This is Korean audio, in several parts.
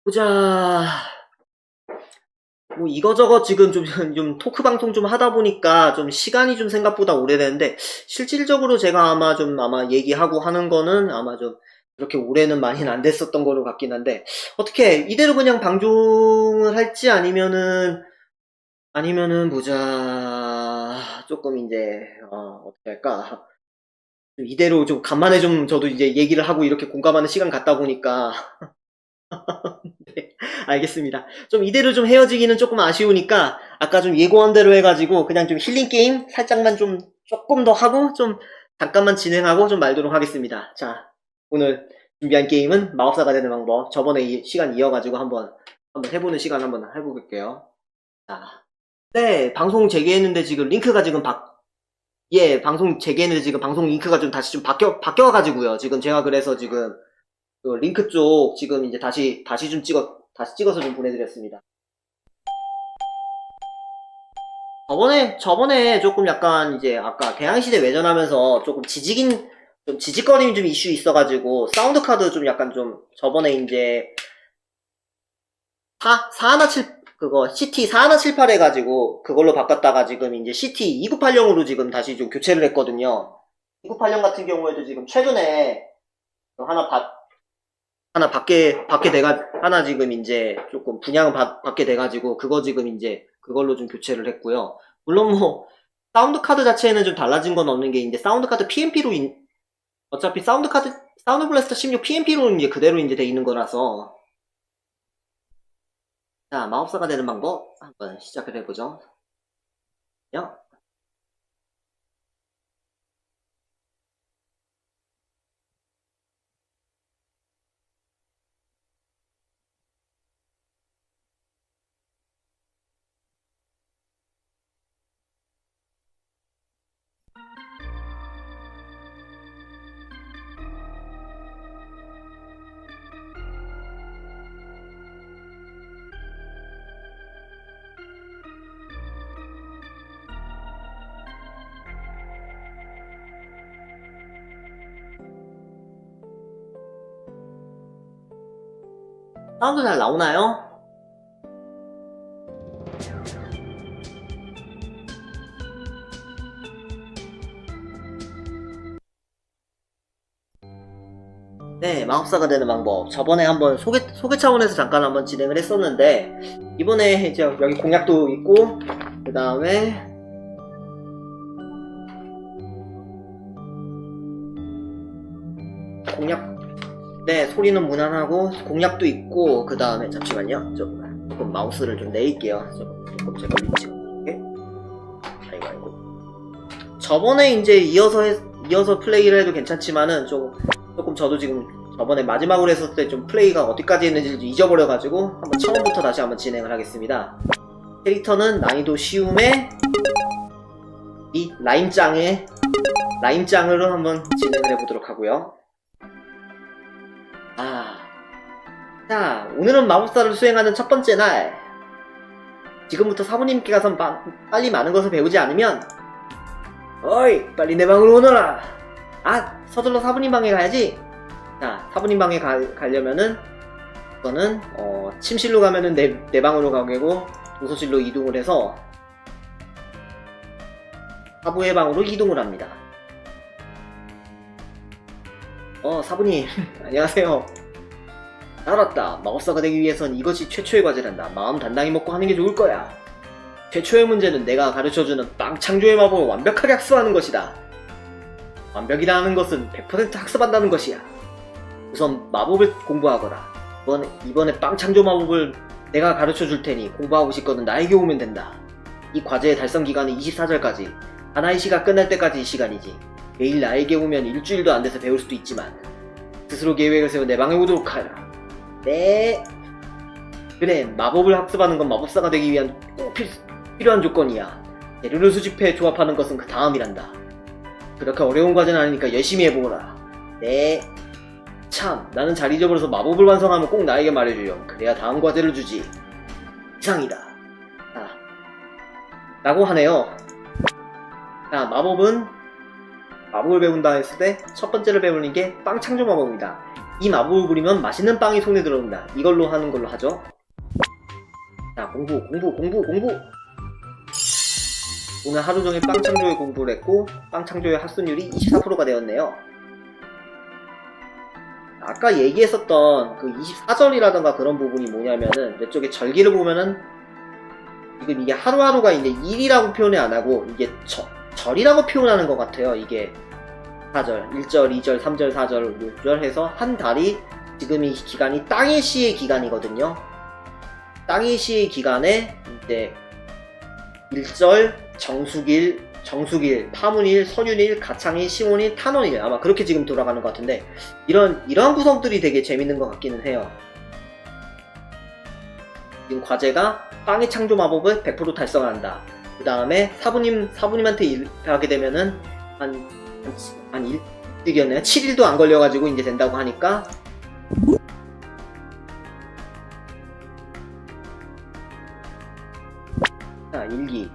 보자. 뭐 이거저거 지금 좀 토크 방송 좀 하다 보니까 좀 시간이 좀 생각보다 오래되는데 실질적으로 제가 아마 얘기하고 하는 거는 아마 좀 그렇게 오래는 많이는 안 됐었던 거로 같긴 한데 어떻게 이대로 그냥 방송을 할지 아니면은 보자. 조금 이제 어떻게 할까? 이대로 좀 간만에 좀 저도 이제 얘기를 하고 이렇게 공감하는 시간 갖다 보니까 네, 알겠습니다. 좀 이대로 좀 헤어지기는 조금 아쉬우니까 아까 좀 예고한 대로 해가지고 그냥 좀 힐링 게임 살짝만 좀 조금 더 하고 좀 잠깐만 진행하고 좀 말도록 하겠습니다. 자, 오늘 준비한 게임은 마법사가 되는 방법. 저번에 시간 이어가지고 한번 해보는 시간 한번 해볼게요. 자, 네, 방송 재개했는데 지금 링크가 지금 방송 재개했는데 지금 방송 링크가 좀 다시 좀 바뀌어가지고요. 지금 제가 그래서 지금 그 링크 쪽 지금 이제 다시 찍어서 좀 보내드렸습니다. 저번에 조금 약간 이제 아까 대항시대 외전하면서 조금 좀 지직거림 좀 이슈 있어가지고 사운드 카드 좀 약간 좀 저번에 이제 417 그거 CT 4178 해가지고 그걸로 바꿨다가 지금 이제 CT 2980으로 지금 다시 좀 교체를 했거든요. 2980 같은 경우에도 지금 최근에 하나 지금 이제 조금 분양을 받게 돼가지고 그거 지금 이제 그걸로 좀 교체를 했고요. 물론 뭐 사운드 카드 자체에는 좀 달라진 건 없는 게 이제 사운드 카드 PMP로 어차피 사운드 블래스터 16 PMP로 이제 그대로 이제 돼 있는 거라서. 자, 마법사가 되는 방법 한번 시작을 해보죠. 요. 사운드 잘 나오나요? 네, 마법사가 되는 방법. 저번에 한번 소개 차원에서 잠깐 한번 진행을 했었는데, 이번에 이제 여기 공약도 있고, 그 다음에, 네, 소리는 무난하고, 공약도 있고, 그 다음에, 잠시만요. 조금 마우스를 좀 내릴게요. 조금 제가 위치 볼게. 아이고. 저번에 이제 이어서 플레이를 해도 괜찮지만은, 조금 저도 지금 저번에 마지막으로 했을 때 좀 플레이가 어디까지 했는지 좀 잊어버려가지고 한번 처음부터 다시 한번 진행을 하겠습니다. 캐릭터는 난이도 쉬움에 이 라임짱으로 한번 진행을 해보도록 하고요. 자, 오늘은 마법사를 수행하는 첫 번째 날. 지금부터 사부님께 가서 빨리 많은 것을 배우지 않으면 어이, 빨리 내 방으로 오너라. 서둘러 사부님 방에 가야지. 자, 사부님 방에 가려면은 우선은 침실로 가면은 내 방으로 가고 도서실로 이동을 해서 사부의 방으로 이동을 합니다. 사부님 안녕하세요. 알았다. 마법사가 되기 위해선 이것이 최초의 과제란다. 마음 단단히 먹고 하는 게 좋을 거야. 최초의 문제는 내가 가르쳐주는 빵 창조의 마법을 완벽하게 학습하는 것이다. 완벽이라는 것은 100% 학습한다는 것이야. 우선 마법을 공부하거라. 이번에 빵 창조 마법을 내가 가르쳐줄 테니 공부하고 싶거든 나에게 오면 된다. 이 과제의 달성 기간은 24절까지. 하나의 시가 끝날 때까지 이 시간이지. 매일 나에게 오면 일주일도 안 돼서 배울 수도 있지만 스스로 계획을 세워 내 방에 오도록 하라. 네. 그래, 마법을 학습하는 건 마법사가 되기 위한 꼭 필요한 조건이야. 재료를 수집해 조합하는 것은 그 다음이란다. 그렇게 어려운 과제는 아니니까 열심히 해보거라. 네. 참, 나는 잘 잊어버려서 마법을 완성하면 꼭 나에게 말해줘요. 그래야 다음 과제를 주지. 이상이다. 라고 하네요. 자, 마법을 배운다 했을 때 첫 번째로 배우는 게 빵 창조 마법입니다. 이 마법을 부리면 맛있는 빵이 손에 들어온다. 이걸로 하는 걸로 하죠. 자, 공부. 오늘 하루 종일 빵 창조에 공부를 했고 빵 창조의 합순율이 24%가 되었네요. 아까 얘기했었던 그 24절이라던가 그런 부분이 뭐냐면은 이쪽에 절기를 보면은 지금 이게 하루하루가 이제 일이라고 표현을 안 하고 이게 절이라고 표현하는 것 같아요. 이게 4절, 1절, 2절, 3절, 4절, 6절 해서 한 달이 지금 이 기간이 땅의 시의 기간이거든요. 땅의 시의 기간에 이제 1절, 정수길, 파문일, 선윤일, 가창일, 시몬일, 탄원일 아마 그렇게 지금 돌아가는 것 같은데 이런 구성들이 되게 재밌는 것 같기는 해요. 지금 과제가 빵의 창조 마법을 100% 달성한다. 그 다음에 사부님한테 일하게 되면은 한 일주일이었네요. 7일도 안 걸려가지고 이제 된다고 하니까 자, 일기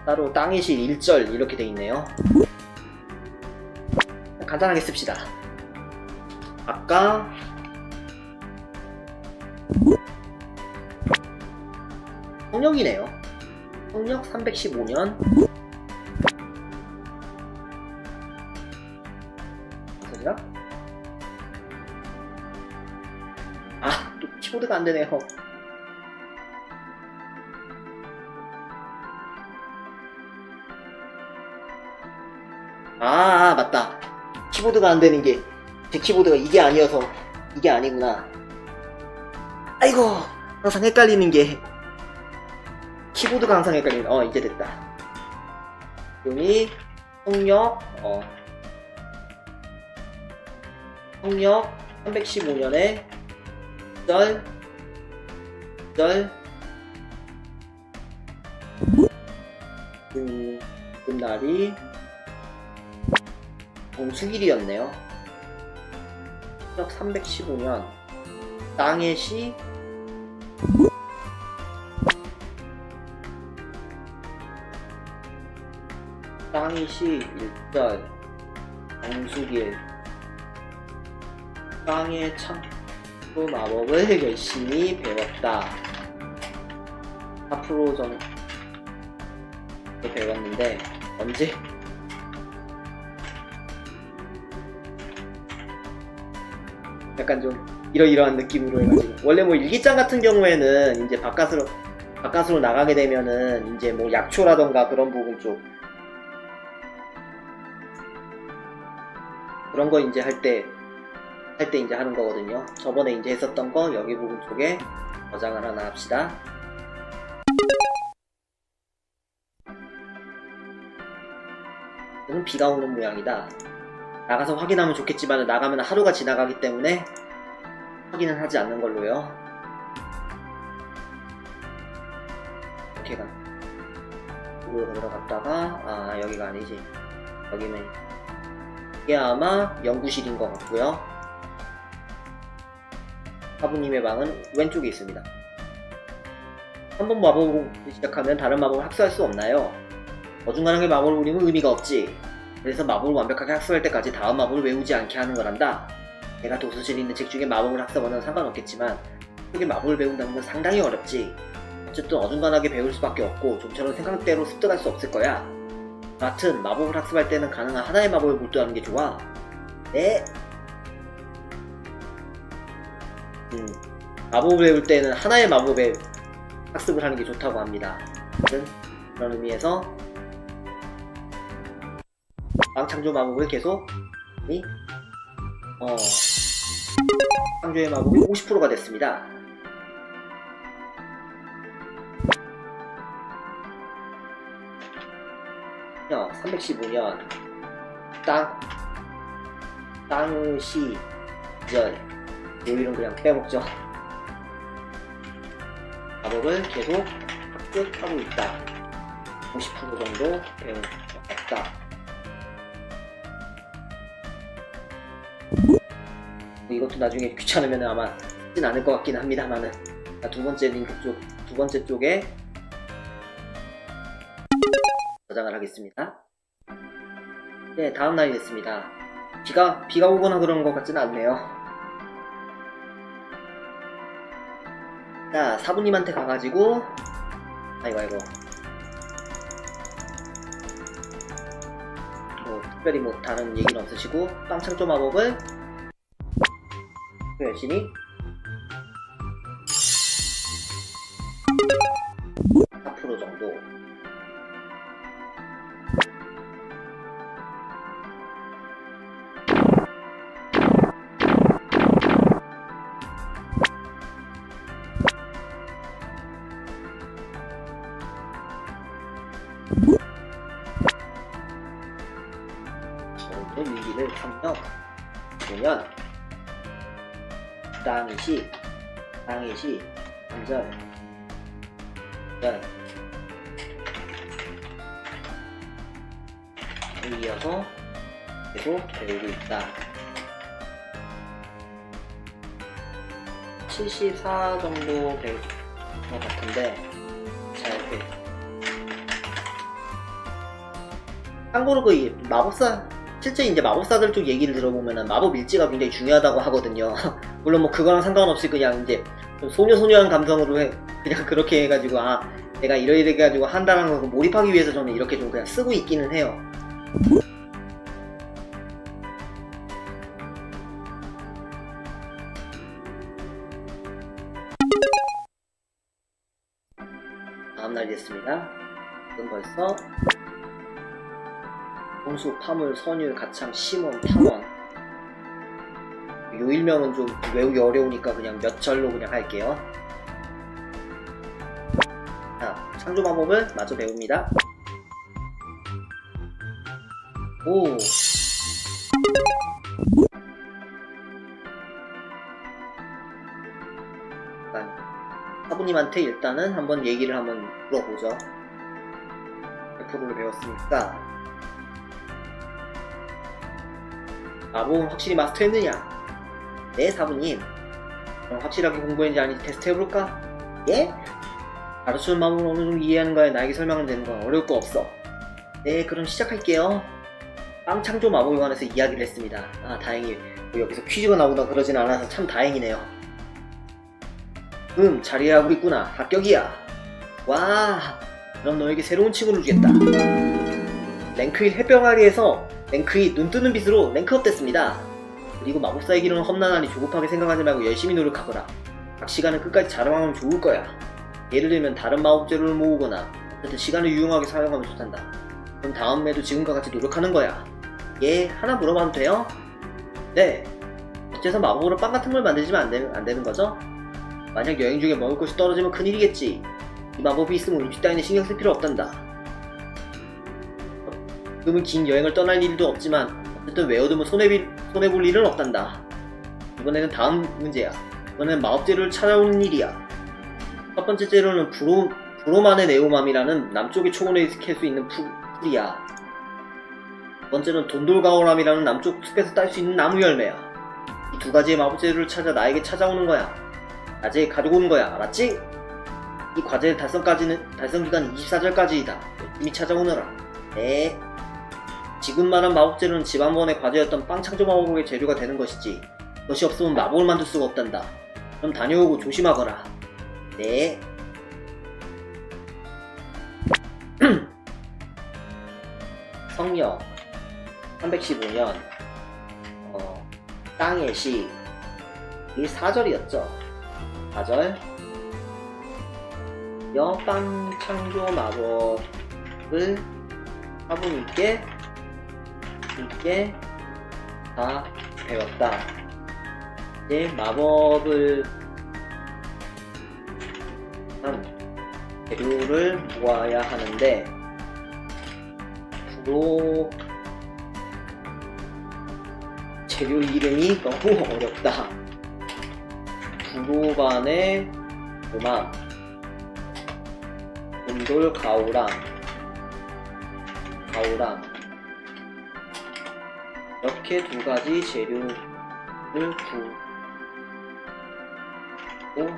따로 땅의 실 1절 이렇게 돼 있네요. 간단하게 씁시다. 아까 성령이네요. 성령 315년 어서지나? 또 키보드가 안되네요. 맞다. 키보드가 안되는 게 제 키보드가 이게 아니어서 이게 아니구나. 아이고, 항상 헷갈리는 게 키보드가 항상 헷갈리는. 이제 됐다. 용이 성력 315년에 1절 그날이 정수길이었네요. 성력 315년 땅의 시 땅의 시 1절 정수길 땅의 창조 마법을 열심히 배웠다. 4% 정도 배웠는데 언제 약간 좀 이러이러한 느낌으로 해가지고 원래 뭐 일기장 같은 경우에는 이제 바깥으로 나가게 되면은 이제 뭐 약초라던가 그런 부분 쪽 그런 거 이제 할 때 이제 하는 거거든요. 저번에 이제 했었던 거 여기 부분 쪽에 저장을 하나 합시다. 이건 비가 오는 모양이다. 나가서 확인하면 좋겠지만 나가면 하루가 지나가기 때문에 확인은 하지 않는 걸로요. 이렇게 이쪽으로 들어갔다가 여기가 아니지. 여기는 이게 아마 연구실인 것 같고요. 사부님의 방은 왼쪽에 있습니다. 한번 마법을 시작하면 다른 마법을 학습할 수 없나요? 어중간하게 마법을 부리면 의미가 없지. 그래서 마법을 완벽하게 학습할 때까지 다음 마법을 외우지 않게 하는 거란다. 내가 도서실에 있는 책 중에 마법을 학습하는 상관없겠지만 그게 마법을 배운다는 건 상당히 어렵지. 어쨌든 어중간하게 배울 수밖에 없고 좀처럼 생각대로 습득할 수 없을 거야. 여하튼 마법을 학습할 때는 가능한 하나의 마법에 몰두하는 게 좋아. 네. 마법을 배울 때는 하나의 마법에 학습을 하는 게 좋다고 합니다. 그런 의미에서 빵창조 마법을 계속 창조의 마법이 50%가 됐습니다. 315년 땅의 시절 요일은 그냥 빼먹죠. 마법을 계속 학습하고 있다. 50% 정도 배운 것 같다. 이것도 나중에 귀찮으면 아마 쓰진 않을 것 같긴 합니다만은 두 번째 링크 두 번째 쪽에 저장을 하겠습니다. 네, 다음 날이 됐습니다. 비가 오거나 그런 것 같지는 않네요. 자, 사부님한테 가가지고 아이고 뭐 특별히 뭐 다른 얘기는 없으시고 빵창조 마법을 열심히 4% 정도. 저는 위기를 탐정 보면 땅이시 안전 이어서 계속 배우고 있다. 74 정도 배울 것 같은데 잘 돼. 참고로 그 마법사 실제 이제 마법사들 쪽 얘기를 들어보면은 마법 일지가 굉장히 중요하다고 하거든요. 물론 뭐 그거랑 상관없이 그냥 이제 좀 소녀소녀한 감성으로 그냥 그렇게 해가지고 내가 이래 가지고 한다는 거 몰입하기 위해서 저는 이렇게 좀 그냥 쓰고 있기는 해요. 다음날 됐습니다. 지금 벌써 홍수, 파물, 선율, 가창, 심원, 탐원. 요 일명은 좀 외우기 어려우니까 그냥 몇 절로 그냥 할게요. 자, 창조 마법을 마저 배웁니다. 오. 사부님한테 일단은 한번 얘기를 한번 물어보죠. 100%를 배웠으니까 마법은 확실히 마스터했느냐? 네, 사부님. 그럼 확실하게 공부했는지 아닌지 테스트 해볼까? 예? 가르쳐준 마법을 어느 정도 이해하는 거야. 나에게 설명은 되는 거야. 어려울 거 없어. 네, 그럼 시작할게요. 빵창조 마법에 관해서 이야기를 했습니다. 다행히 뭐 여기서 퀴즈가 나오거나 그러진 않아서 참 다행이네요. 잘 이해하고 있구나. 합격이야. 와, 그럼 너에게 새로운 친구를 주겠다. 랭크 1 햇병아리에서 랭크 2 눈뜨는 빛으로 랭크업 됐습니다. 그리고 마법사의 길은 험난하니 조급하게 생각하지 말고 열심히 노력하거라. 각 시간은 끝까지 자랑하면 좋을 거야. 예를 들면 다른 마법 재료를 모으거나 어쨌든 시간을 유용하게 사용하면 좋단다. 그럼 다음에도 지금과 같이 노력하는 거야. 예, 하나 물어봐도 돼요? 네. 어째서 마법으로 빵 같은 걸 만들지만 안 되는 거죠? 만약 여행 중에 먹을 것이 떨어지면 큰일이겠지. 이 마법이 있으면 음식 따위는 신경 쓸 필요 없단다. 지금은 긴 여행을 떠날 일도 없지만 어쨌든 외워두면 손해볼 일은 없단다. 이번에는 다음 문제야. 이번엔 마법 재료를 찾아오는 일이야. 첫 번째 재료는 브로만의 네오맘이라는 남쪽의 초원에 캘 수 있는 풀이야. 두 번째는 돈돌가오람이라는 남쪽 숲에서 딸 수 있는 나무 열매야. 이 두 가지의 마법 재료를 찾아 나에게 찾아오는 거야. 낮에 가지고 오는 거야. 알았지? 이 과제의 달성기간은 24절까지이다. 열심히 찾아오너라. 네. 지금 말한 마법 재료는 지난번의 과제였던 빵창조 마법의 재료가 되는 것이지. 그것이 없으면 마법을 만들 수가 없단다. 그럼 다녀오고 조심하거라. 네. 성명 315년 땅의 시. 이게 4절이었죠. 4절 여빵창조 마법을 사부님께 다 배웠다. 이제 마법을 한 재료를 모아야 하는데 재료 이름이 너무 어렵다. 브로반의 도망, 돈돌 가오랑 이렇게 두 가지 재료를 구고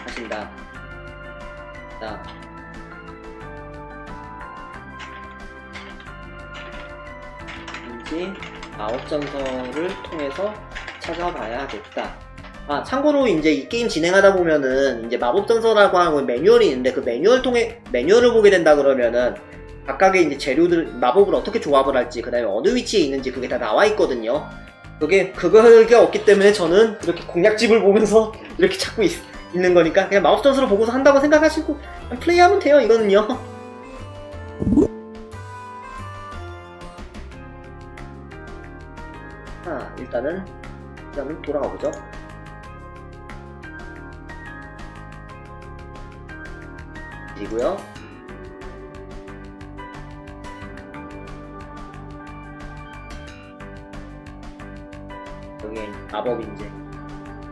하신다. 자, 왠지 마법전설을 통해서 찾아봐야겠다. 아, 참고로 이제 이 게임 진행하다 보면은 이제 마법전서라고 하는 매뉴얼이 있는데 그 매뉴얼을 보게 된다 그러면은 각각의 이제 재료들, 마법을 어떻게 조합을 할지, 그 다음에 어느 위치에 있는지 그게 다 나와 있거든요. 그게 없기 때문에 저는 이렇게 공략집을 보면서 이렇게 찾고 있는 거니까 그냥 마법전서를 보고서 한다고 생각하시고 그냥 플레이하면 돼요, 이거는요. 자, 일단은 돌아가 보죠. 그리고요. 여기 마법 인재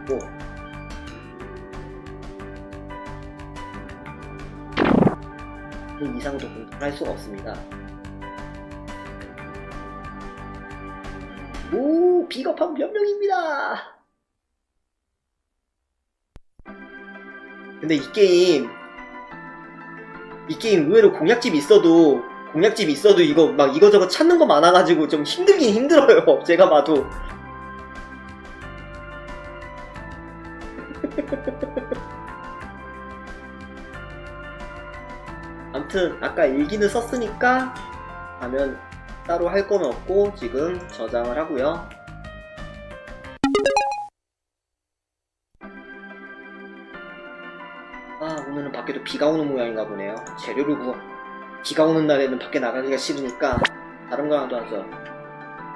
또 그 이상도 공격할 수가 없습니다. 오, 비겁한 변명입니다. 근데 이 게임 의외로 공략집이 있어도 이거 막 이거저거 찾는 거 많아가지고 좀 힘들긴 힘들어요. 제가 봐도. 아무튼 아까 일기는 썼으니까 하면 따로 할 건 없고 지금 저장을 하고요. 아, 오늘은 밖에도 비가 오는 모양인가 보네요. 재료를 비가 오는 날에는 밖에 나가기가 싫으니까 다른 거 하나도 하죠.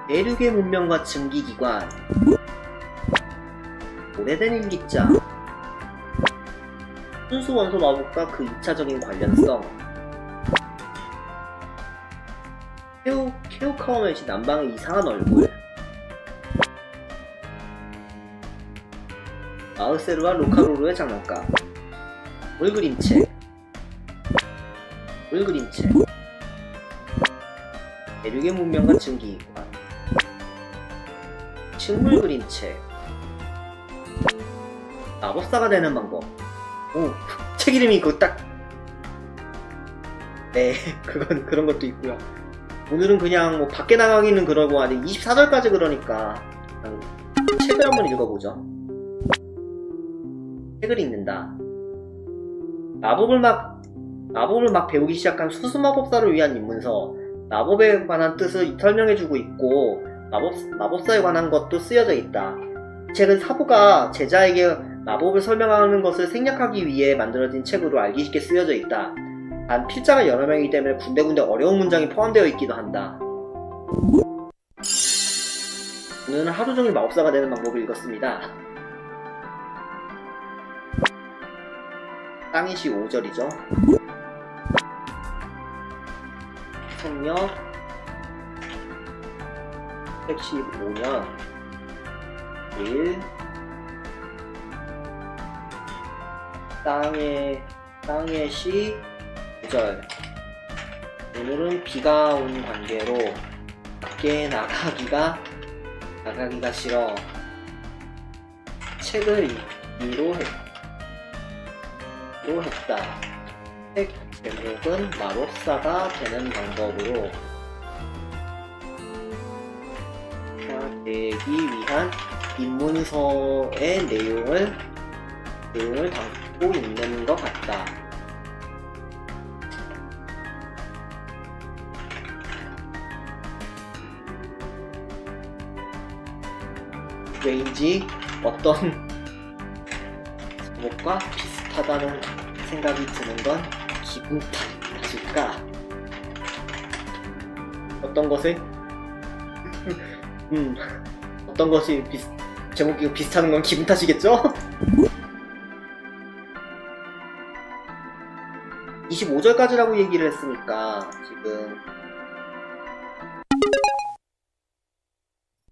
대륙의 문명과 증기기관, 오래된 일기장, 순수 원소 마법과 그 2차적인 관련성, 케오카오멜시 남방의 이상한 얼굴, 마으세르와 로카로르의 장난감, 물그림책, 대륙의 문명과 증기기관, 식물그림책, 마법사가 되는 방법. 오, 책 이름이 그거 딱. 네, 그런 것도 있고요. 오늘은 그냥 뭐 밖에 나가기는 그러고 아직 24절까지 그러니까 그냥 책을 한번 읽어보죠. 책을 읽는다. 마법을 막 배우기 시작한 수수마법사를 위한 입문서, 마법에 관한 뜻을 설명해주고 있고 마법사에 관한 것도 쓰여져 있다. 이 책은 사부가 제자에게 마법을 설명하는 것을 생략하기 위해 만들어진 책으로 알기 쉽게 쓰여져 있다. 단 필자가 여러 명이기 때문에 군데군데 어려운 문장이 포함되어 있기도 한다. 오늘은 하루 종일 마법사가 되는 방법을 읽었습니다. 땅이시 5절이죠. 성력 115년 1 땅의 시 9절. 오늘은 비가 온 관계로 밖에 나가기가 싫어. 책을 읽기로 했다. 책 제목은 마법사가 되는 방법으로 되기 위한 입문서의 내용을 담고 있는 것 같다. 왠지 어떤 제목과 비슷하다는 생각이 드는 건 기분 탓일까? 어떤 것을 어떤 것이 제목이 비슷한 건 기분 탓이겠죠? 25절까지라고 얘기를 했으니까 지금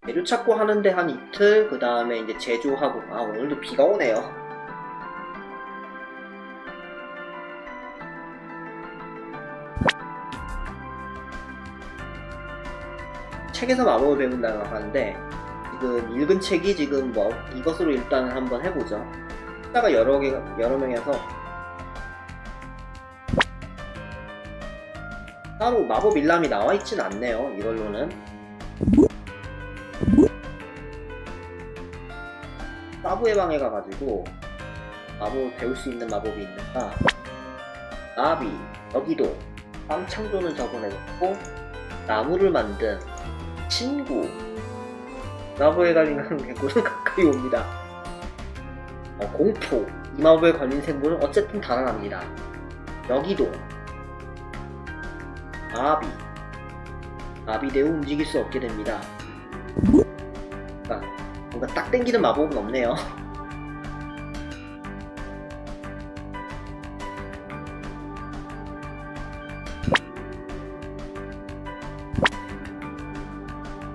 재료 찾고 하는데 한 이틀, 그 다음에 이제 제조하고. 아, 오늘도 비가 오네요. 책에서 마법을 배운다고 하는데 지금 읽은 책이 지금 뭐 이것으로 일단 한번 해보죠. 숫자가 여러 명이어서 따로 마법 일람이 나와 있진 않네요. 이걸로는 사부의 방에 가가지고 마법 배울 수 있는 마법이 있는가? 나비, 여기도 빵창조는 적어내고 나무를 만든 친구. 마법에 걸린 생물은 가까이 옵니다. 공포. 이 마법에 걸린 생물은 어쨌든 달아납니다. 여기도 나비대우 움직일 수 없게 됩니다. 뭔가 딱 땡기는 마법은 없네요.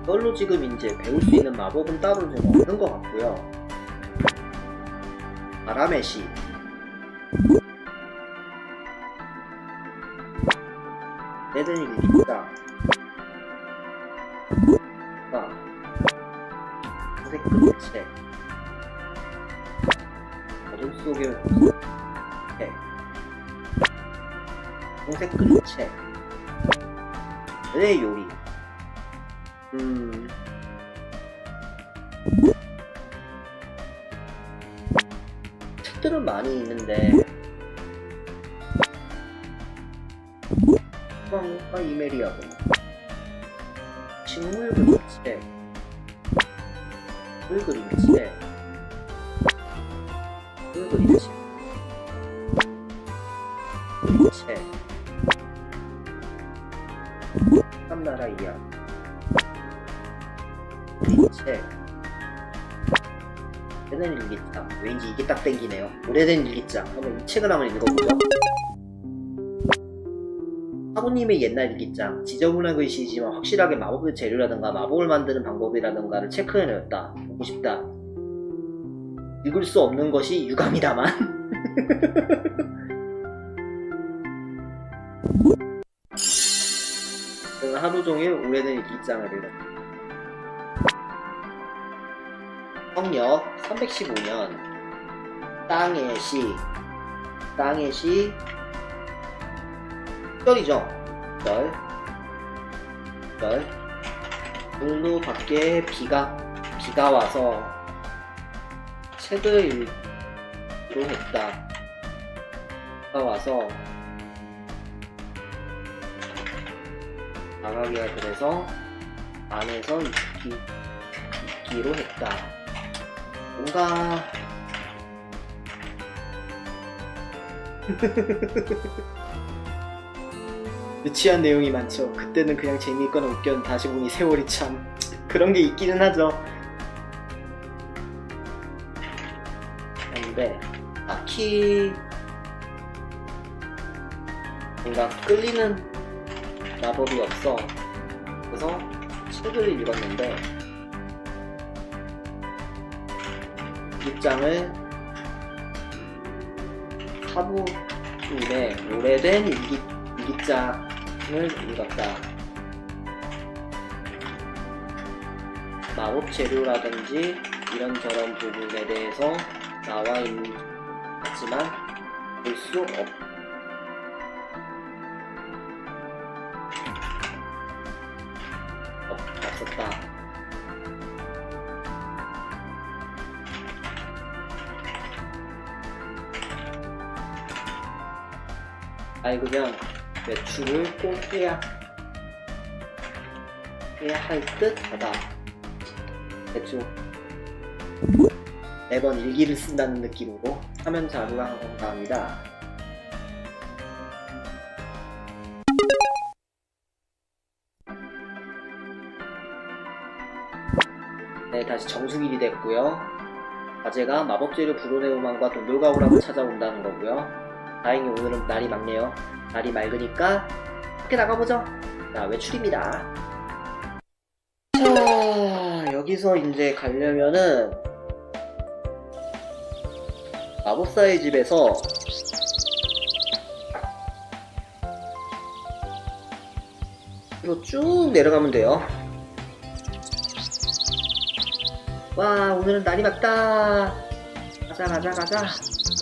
이걸로 지금 이제 배울 수 있는 마법은 따로 좀 없는 것 같고요. 바람의 시. 내든이 일기장. 회색 그림체. 어둠 속의 홍색 그림체. 의 요리. 책들은 많이 있는데 후방과 이메리아고 식물 그림체, 물 그림체, 물 그림체, 그림체, 한나라 이야기, 그림체. 오래된 일기장. 왠지 이게 딱 땡기네요. 오래된 일기장. 한번 이 책을 한번 읽어보죠. 사부님의 옛날 일기장. 지저분한 글씨이지만 확실하게 마법의 재료라든가 마법을 만드는 방법이라든가를 체크해내었다. 보고 싶다. 읽을 수 없는 것이 유감이다만. 저는 하루 종일 오래된 일기장을 읽었다. 성력 315년 땅의 시. 절이죠. 절. 오늘도 밖에 비가 와서 책을 읽기로 했다. 비가 와서 나가기가 그래서 안에서 읽기로 했다. 뭔가 유치한 내용이 많죠. 그때는 그냥 재미있거나 웃겼는데 다시 보니 세월이 참 그런 게 있기는 하죠. 근데 딱히 뭔가 끌리는 마법이 없어. 그래서 책을 읽었는데 일기장을 사부님의 오래된 일기장을 읽었다. 마법 재료라든지 이런저런 부분에 대해서 나와 있지만 볼 수 없었다. 아니 그냥 외출을 꼭 해야 할 듯하다. 대충 매번 일기를 쓴다는 느낌으로 화면 자료랑 감사합니다. 네, 다시 정수길이 됐고요. 과제가 마법재료 불호네우만과 동굴가오락을 찾아온다는 거고요. 다행히 오늘은 날이 맑네요. 날이 맑으니까 밖에 나가보죠. 자, 외출입니다. 자, 여기서 이제 가려면은 마법사의 집에서 이로 쭉 내려가면 돼요. 와, 오늘은 날이 맑다. 가자.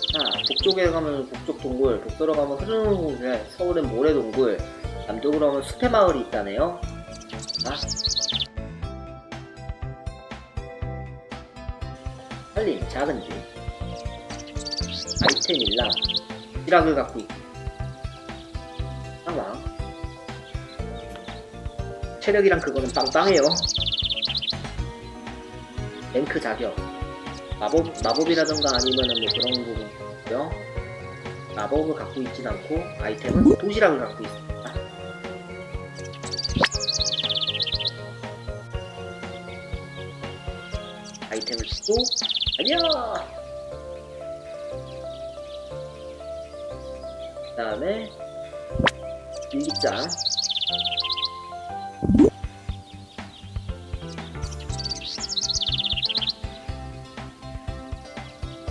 자, 북쪽에 가면 북쪽 동굴, 북서로 가면 흐르는 동굴, 서울엔 모래 동굴, 남쪽으로 가면 숲의 마을이 있다네요. 자, 빨리 작은 쥐. 아이템 일랑 쥐락을 갖고 있고 상황. 체력이랑 그거는 빵빵해요. 랭크 자격. 마법이라던가 아니면은 뭐 그런 부분이고요. 마법을 갖고 있진 않고 아이템은 도시락을 갖고 있습니다. 아이템을 주고 아니야. 그 다음에 일기장.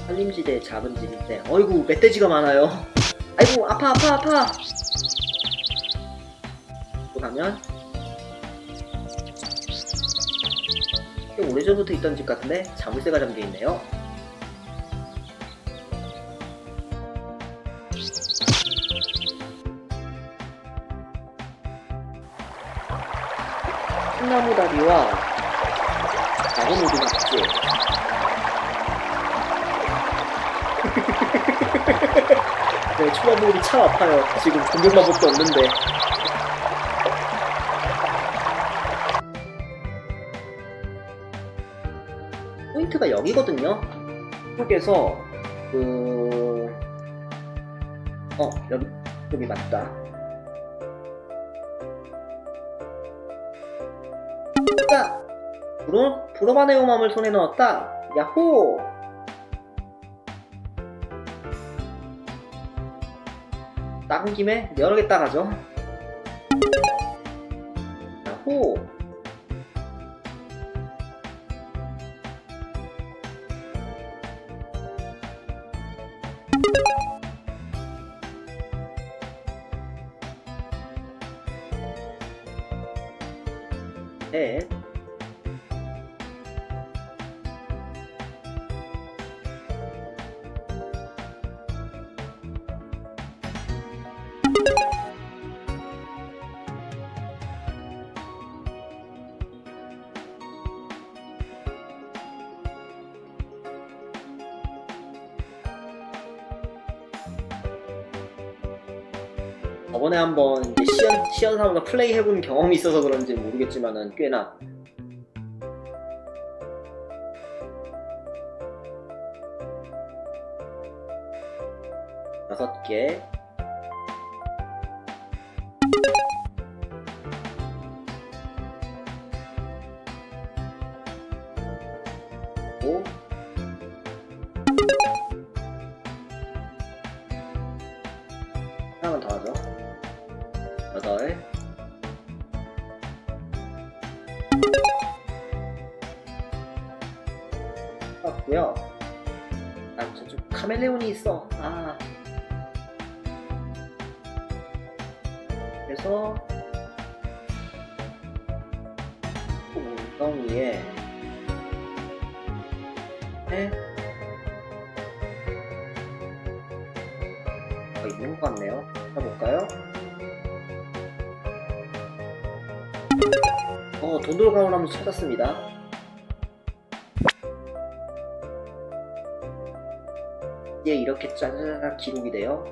산림지대 작은 집인데 어이구 멧돼지가 많아요. 아이고 아파. 또 가면 꽤 오래전부터 있던 집 같은데 자물쇠가 잠겨있네요. 콩나무다리와 작은 오두막집. 네, 초밥물이 참 아파요. 지금 공격 마법도 없는데. 포인트가 여기거든요. 이쪽에서 여기 맞다. 자, 브로마네오 맘을 손에 넣었다. 야호! 따은 김에 여러 개 따가죠. 야호! 넷. 저번에 한번 이제 시연사보다 플레이 해본 경험이 있어서 그런지 모르겠지만은 꽤나 다섯 개. 오. 하나만 더 하죠. 8. 같고요. 아, 저쪽 카멜레온이 있어. 아. 그래서 웅덩이에 있는 것 같네요. 해볼까요? 돈 돌아가고 나면 찾았습니다. 이제 이렇게 짜자자자 기록이 돼요.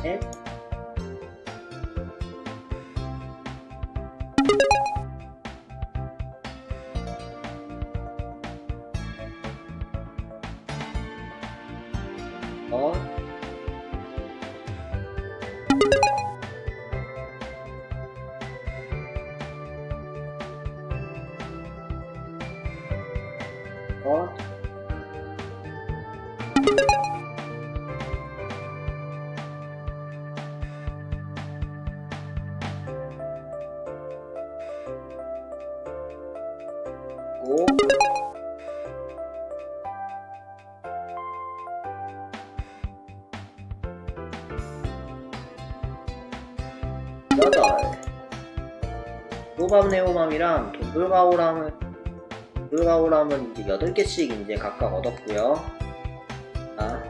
넷. 오. 18 소밤네오맘이랑 돈돌가오람은 이제 8개씩 이제 각각 얻었고요. 아,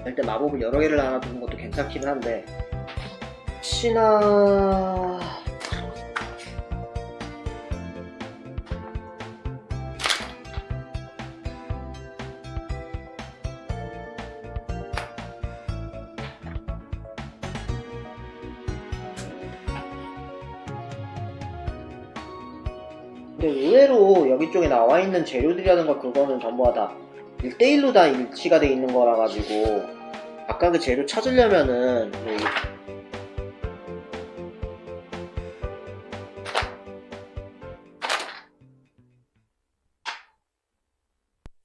일단 마법을 여러 개를 나눠두는 것도 괜찮긴 한데, 혹시나 근데 의외로 여기 쪽에 나와 있는 재료들이라든가 그거는 전부 다 1대1로 다 일치가 돼 있는 거라 가지고 각각의 재료 찾으려면은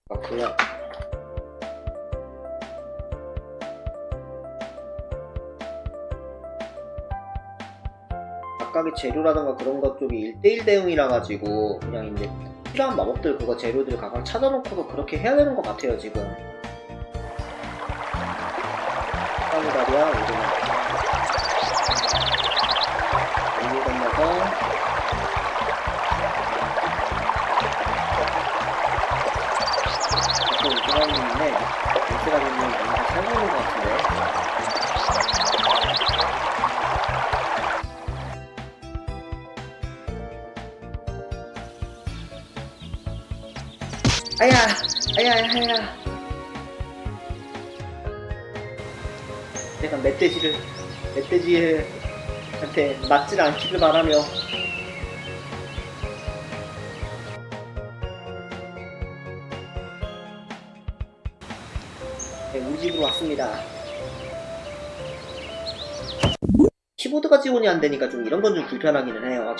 뭐 그냥 각각의 재료라든가 그런 것 쪽이 1대1 대응이라 가지고 그냥 이제 필요한 마법들 그거 재료들 각각 찾아놓고서 그렇게 해야 되는 것 같아요 지금. 사무다리야 오르막 이를 건너서 또 이스라엘인데 이스라엘은 뭔가 살고 있는 것 같은데. 아야! 아야! 내가 멧돼지한테 맞질 않기를 바라며 네, 우리 집으로 왔습니다. 키보드가 지원이 안 되니까 좀 이런 건 좀 불편하기는 해요.